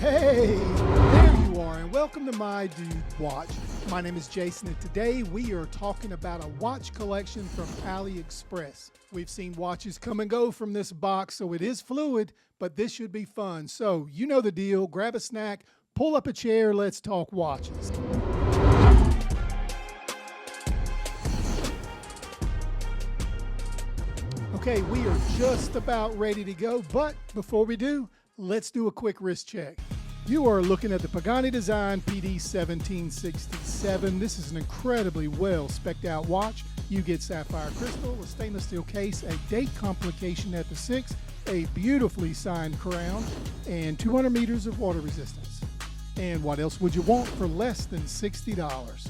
Hey, there you are, and welcome to My Dude Watch. My name is Jason, and today we are talking about a watch collection from AliExpress. We've seen watches come and go from this box, so it is fluid, but this should be fun. So, you know the deal. Grab a snack, pull up a chair, let's talk watches. Okay, we are just about ready to go, but before we do, let's do a quick wrist check. You are looking at the Pagani Design PD1767. This is an incredibly well spec'd out watch. You get sapphire crystal, a stainless steel case, a date complication at the 6, a beautifully signed crown, and 200 meters of water resistance. And what else would you want for less than $60?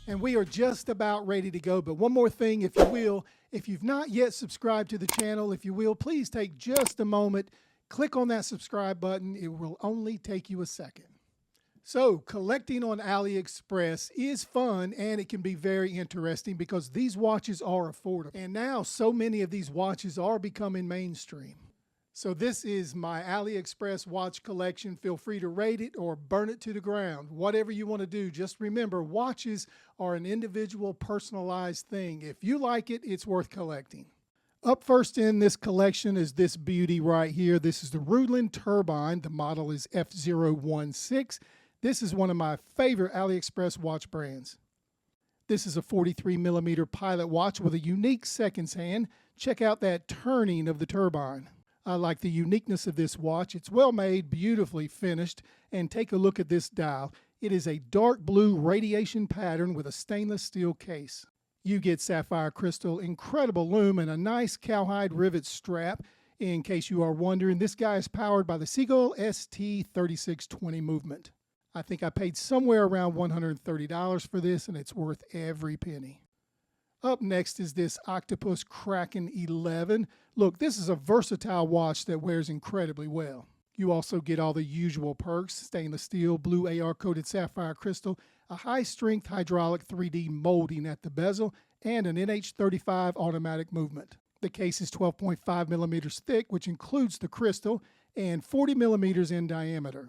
And we are just about ready to go, but one more thing, if you will. If you've not yet subscribed to the channel, if you will, please take just a moment. Click on that subscribe button. It will only take you a second. So, collecting on AliExpress is fun and it can be very interesting because these watches are affordable. And now so many of these watches are becoming mainstream. So this is my AliExpress watch collection. Feel free to rate it or burn it to the ground. Whatever you want to do, just remember watches are an individual personalized thing. If you like it, it's worth collecting. Up first in this collection is this beauty right here. This is the Hruodland turbine. The model is F016. This is one of my favorite AliExpress watch brands. This is a 43 millimeter pilot watch with a unique seconds hand. Check out that turning of the turbine. I like the uniqueness of this watch. It's well made, beautifully finished, and take a look at this dial. It is a dark blue radiation pattern with a stainless steel case. You get sapphire crystal, incredible lume, and a nice cowhide rivet strap. In case you are wondering, this guy is powered by the Seagull ST3620 movement. I think I paid somewhere around $130 for this, and it's worth every penny. Up next is this Octopus Kraken 11. Look, this is a versatile watch that wears incredibly well. You also get all the usual perks: stainless steel, blue AR-coated sapphire crystal, a high-strength hydraulic 3D molding at the bezel, and an NH35 automatic movement. The case is 12.5 millimeters thick, which includes the crystal, and 40 millimeters in diameter.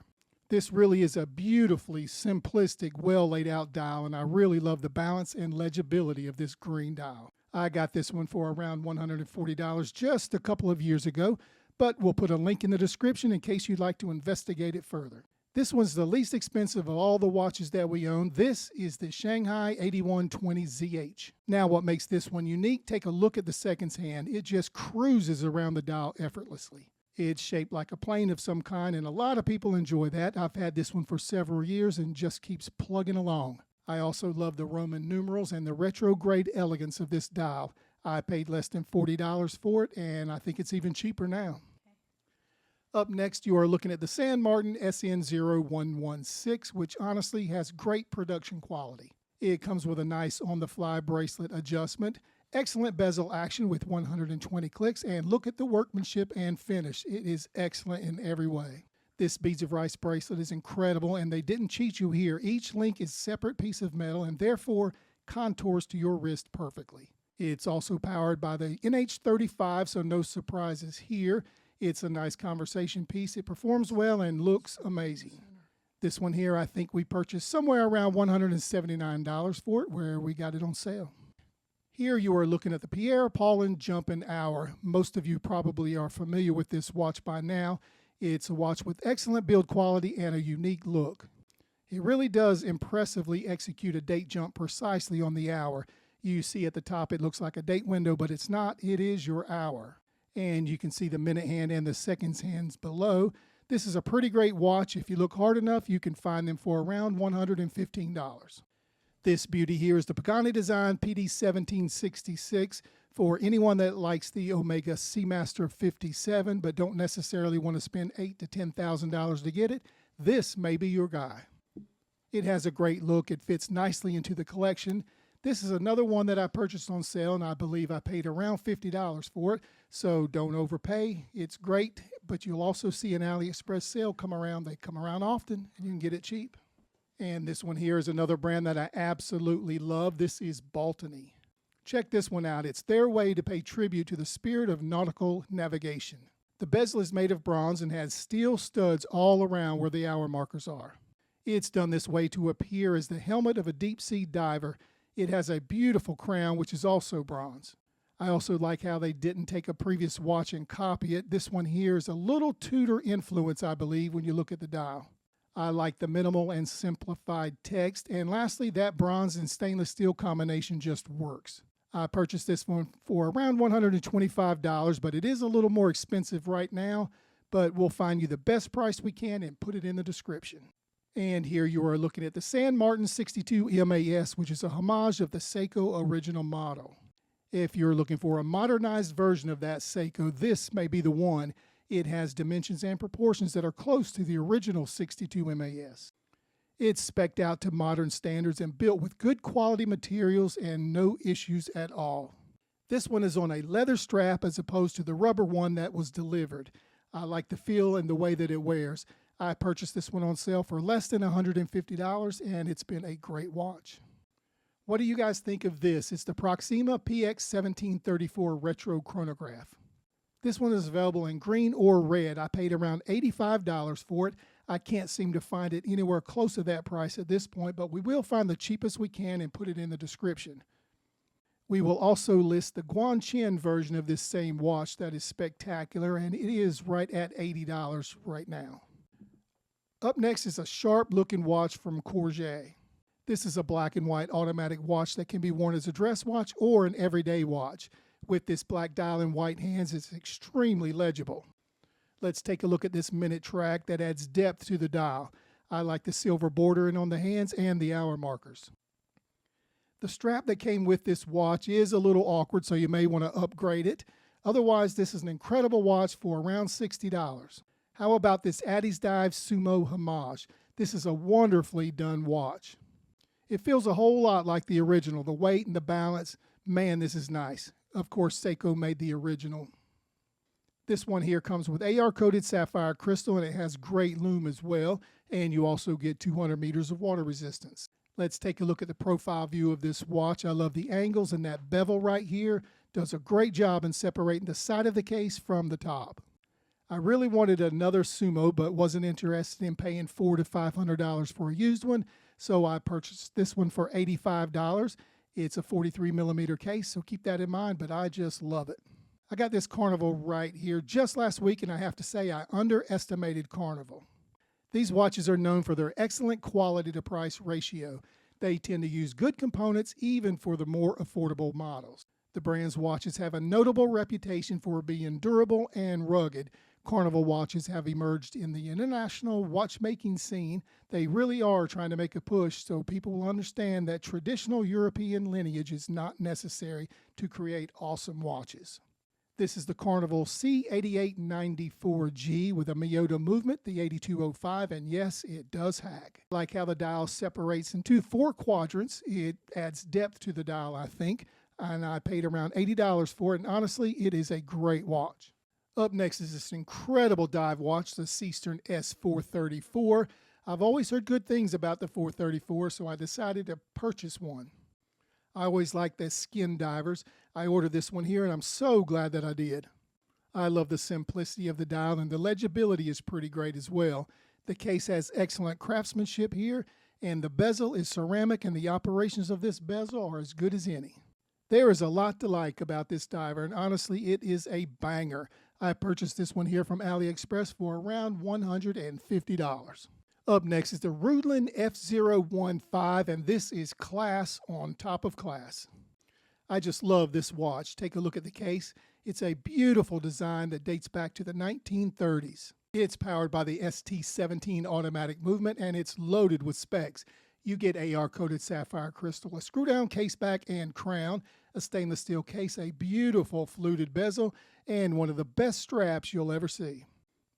This really is a beautifully simplistic, well-laid-out dial, and I really love the balance and legibility of this green dial. I got this one for around $140 just a couple of years ago, but we'll put a link in the description in case you'd like to investigate it further. This one's the least expensive of all the watches that we own. This is the Shanghai 8120ZH. Now, what makes this one unique? Take a look at the seconds hand. It just cruises around the dial effortlessly. It's shaped like a plane of some kind, and a lot of people enjoy that. I've had this one for several years and just keeps plugging along. I also love the Roman numerals and the retrograde elegance of this dial. I paid less than $40 for it, and I think it's even cheaper now. Up next, you are looking at the San Martin SN0116, which honestly has great production quality. It comes with a nice on-the-fly bracelet adjustment, excellent bezel action with 120 clicks, and look at the workmanship and finish. It is excellent in every way. This beads of rice bracelet is incredible, and they didn't cheat you here. Each link is a separate piece of metal and therefore contours to your wrist perfectly. It's also powered by the NH35, so no surprises here. It's a nice conversation piece. It performs well and looks amazing. This one here, I think we purchased somewhere around $179 for it, where we got it on sale. Here you are looking at the Pierre Paulin Jumping Hour. Most of you probably are familiar with this watch by now. It's a watch with excellent build quality and a unique look. It really does impressively execute a date jump precisely on the hour. You see at the top it looks like a date window, but it's not. It is your hour. And you can see the minute hand and the seconds hands below. This is a pretty great watch. If you look hard enough, you can find them for around $115. This beauty here is the Pagani Design PD1766 for anyone that likes the Omega Seamaster 57 but don't necessarily want to spend $8,000 to $10,000 to get it. This may be your guy. It has a great look. It fits nicely into the collection. This is another one that I purchased on sale, and I believe I paid around $50 for it, so don't overpay. It's great, but you'll also see an AliExpress sale come around. They come around often, and you can get it cheap. And this one here is another brand that I absolutely love. This is Baltany. Check this one out. It's their way to pay tribute to the spirit of nautical navigation. The bezel is made of bronze and has steel studs all around where the hour markers are. It's done this way to appear as the helmet of a deep-sea diver. It has a beautiful crown, which is also bronze. I also like how they didn't take a previous watch and copy it. This one here is a little Tudor influence, I believe, when you look at the dial. I like the minimal and simplified text. And lastly, that bronze and stainless steel combination just works. I purchased this one for around $125, but it is a little more expensive right now. But we'll find you the best price we can and put it in the description. And here you are looking at the San Martin 62 MAS, which is a homage of the Seiko original model. If you're looking for a modernized version of that Seiko, this may be the one. It has dimensions and proportions that are close to the original 62 MAS. It's spec'd out to modern standards and built with good quality materials and no issues at all. This one is on a leather strap as opposed to the rubber one that was delivered. I like the feel and the way that it wears. I purchased this one on sale for less than $150, and it's been a great watch. What do you guys think of this? It's the Proxima PX1734 Retro Chronograph. This one is available in green or red. I paid around $85 for it. I can't seem to find it anywhere close to that price at this point, but we will find the cheapest we can and put it in the description. We will also list the Guangqian version of this same watch that is spectacular, and it is right at $80 right now. Up next is a sharp-looking watch from Courget. This is a black and white automatic watch that can be worn as a dress watch or an everyday watch. With this black dial and white hands, it's extremely legible. Let's take a look at this minute track that adds depth to the dial. I like the silver bordering on the hands and the hour markers. The strap that came with this watch is a little awkward, so you may want to upgrade it. Otherwise, this is an incredible watch for around $60. How about this Steeldive Sumo Homage? This is a wonderfully done watch. It feels a whole lot like the original. The weight and the balance, man, this is nice. Of course, Seiko made the original. This one here comes with AR-coated sapphire crystal, and it has great lume as well, and you also get 200 meters of water resistance. Let's take a look at the profile view of this watch. I love the angles, and that bevel right here does a great job in separating the side of the case from the top. I really wanted another Sumo, but wasn't interested in paying $400 to $500 for a used one, so I purchased this one for $85. It's a 43 millimeter case, so keep that in mind, but I just love it. I got this Carnival right here just last week, and I have to say I underestimated Carnival. These watches are known for their excellent quality to price ratio. They tend to use good components even for the more affordable models. The brand's watches have a notable reputation for being durable and rugged. Carnival watches have emerged in the international watchmaking scene. They really are trying to make a push so people will understand that traditional European lineage is not necessary to create awesome watches. This is the Carnival C8894G with a Miyota movement, the 8205, and yes, it does hack. I like how the dial separates into 4 quadrants. It adds depth to the dial, I think, and I paid around $80 for it, and honestly, it is a great watch. Up next is this incredible dive watch, the Seestern S434. I've always heard good things about the 434, so I decided to purchase one. I always like the skin divers. I ordered this one here, and I'm so glad that I did. I love the simplicity of the dial, and the legibility is pretty great as well. The case has excellent craftsmanship here, and the bezel is ceramic, and the operations of this bezel are as good as any. There is a lot to like about this diver, and honestly, it is a banger. I purchased this one here from AliExpress for around $150. Up next is the Hruodland F015, and this is class on top of class. I just love this watch. Take a look at the case. It's a beautiful design that dates back to the 1930s. It's powered by the ST17 automatic movement, and it's loaded with specs. You get AR-coated sapphire crystal, a screw-down case back and crown, a stainless steel case, a beautiful fluted bezel, and one of the best straps you'll ever see.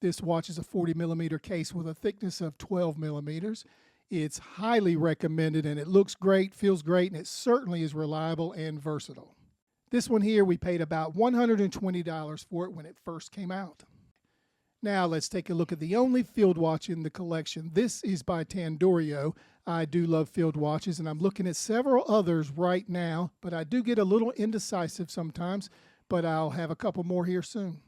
This watch is a 40 millimeter case with a thickness of 12 millimeters. It's highly recommended, and it looks great, feels great, and it certainly is reliable and versatile. This one here, we paid about $120 for it when it first came out. Now let's take a look at the only field watch in the collection. This is by Tandorio. I do love field watches, and I'm looking at several others right now, but I do get a little indecisive sometimes, but I'll have a couple more here soon.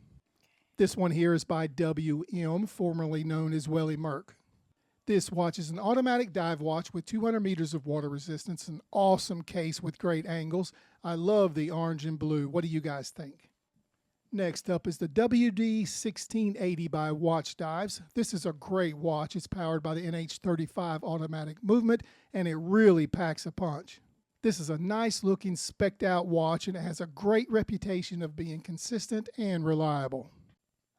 This one here is by WM, formerly known as Welly Merck. This watch is an automatic dive watch with 200 meters of water resistance, an awesome case with great angles. I love the orange and blue. What do you guys think? Next up is the WD-1680 by Watchdives. This is a great watch. It's powered by the NH35 automatic movement, and it really packs a punch. This is a nice looking spec'd out watch, and it has a great reputation of being consistent and reliable.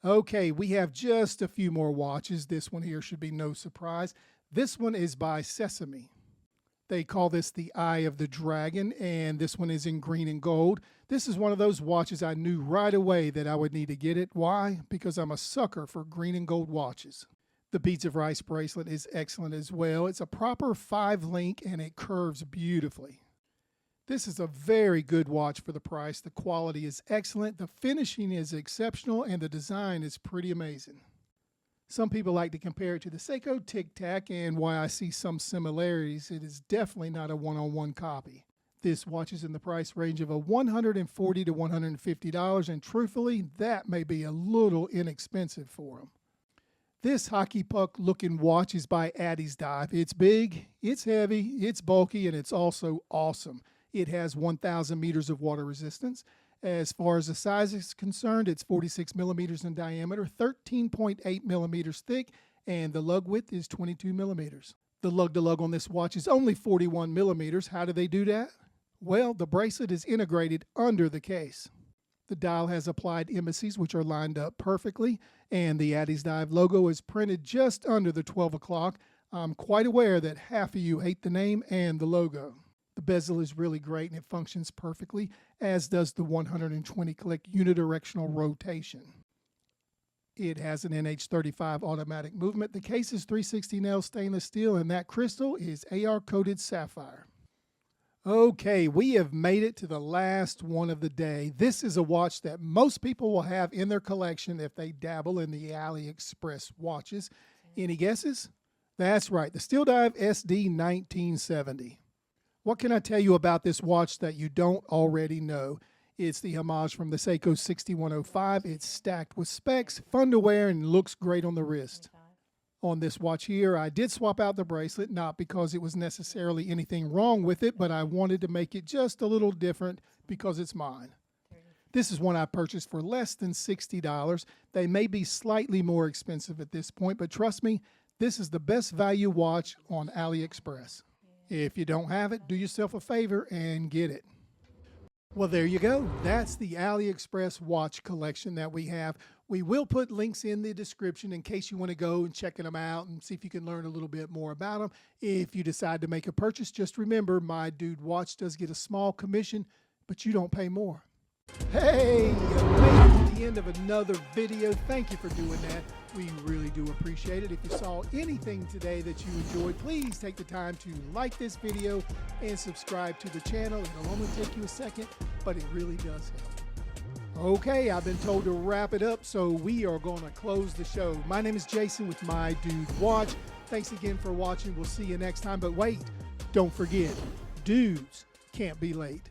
Okay, we have just a few more watches. This one here should be no surprise. This one is by Sesame. They call this the Eye of the Dragon, and this one is in green and gold. This is one of those watches I knew right away that I would need to get it. Why? Because I'm a sucker for green and gold watches. The Beads of Rice bracelet is excellent as well. It's a proper 5-link and it curves beautifully. This is a very good watch for the price. The quality is excellent, the finishing is exceptional, and the design is pretty amazing. Some people like to compare it to the Seiko Tic Tac, and while I see some similarities, it is definitely not a one-on-one copy. This watch is in the price range of $140 to $150, and truthfully, that may be a little inexpensive for them. This hockey puck looking watch is by AliExpress. It's big, it's heavy, it's bulky, and it's also awesome. It has 1,000 meters of water resistance. As far as the size is concerned, it's 46 millimeters in diameter, 13.8 millimeters thick, and the lug width is 22 millimeters. The lug-to-lug on this watch is only 41 millimeters. How do they do that? Well, the bracelet is integrated under the case. The dial has applied indices which are lined up perfectly, and the Steeldive logo is printed just under the 12 o'clock. I'm quite aware that half of you hate the name and the logo. The bezel is really great and it functions perfectly, as does the 120-click unidirectional rotation. It has an NH35 automatic movement. The case is 360L stainless steel, and that crystal is AR-coated sapphire. Okay, we have made it to the last one of the day. This is a watch that most people will have in their collection if they dabble in the AliExpress watches. Any guesses? That's right, the Steeldive SD 1970. What can I tell you about this watch that you don't already know? It's the Homage from the Seiko 6105. It's stacked with specs, fun to wear, and looks great on the wrist. On this watch here, I did swap out the bracelet, not because it was necessarily anything wrong with it, but I wanted to make it just a little different because it's mine. This is one I purchased for less than $60. They may be slightly more expensive at this point, but trust me, this is the best value watch on AliExpress. If you don't have it, do yourself a favor and get it. Well, there you go. That's the AliExpress watch collection that we have. We will put links in the description in case you want to go and check them out and see if you can learn a little bit more about them. If you decide to make a purchase, just remember, My Dude Watch does get a small commission, but you don't pay more. Hey, you made it to the end of another video. Thank you for doing that. We really do appreciate it. If you saw anything today that you enjoyed, please take the time to like this video and subscribe to the channel. It'll only take you a second, but it really does help. Okay, I've been told to wrap it up, so we are going to close the show. My name is Jason with My Dude Watch. Thanks again for watching. We'll see you next time. But wait, don't forget, dudes can't be late.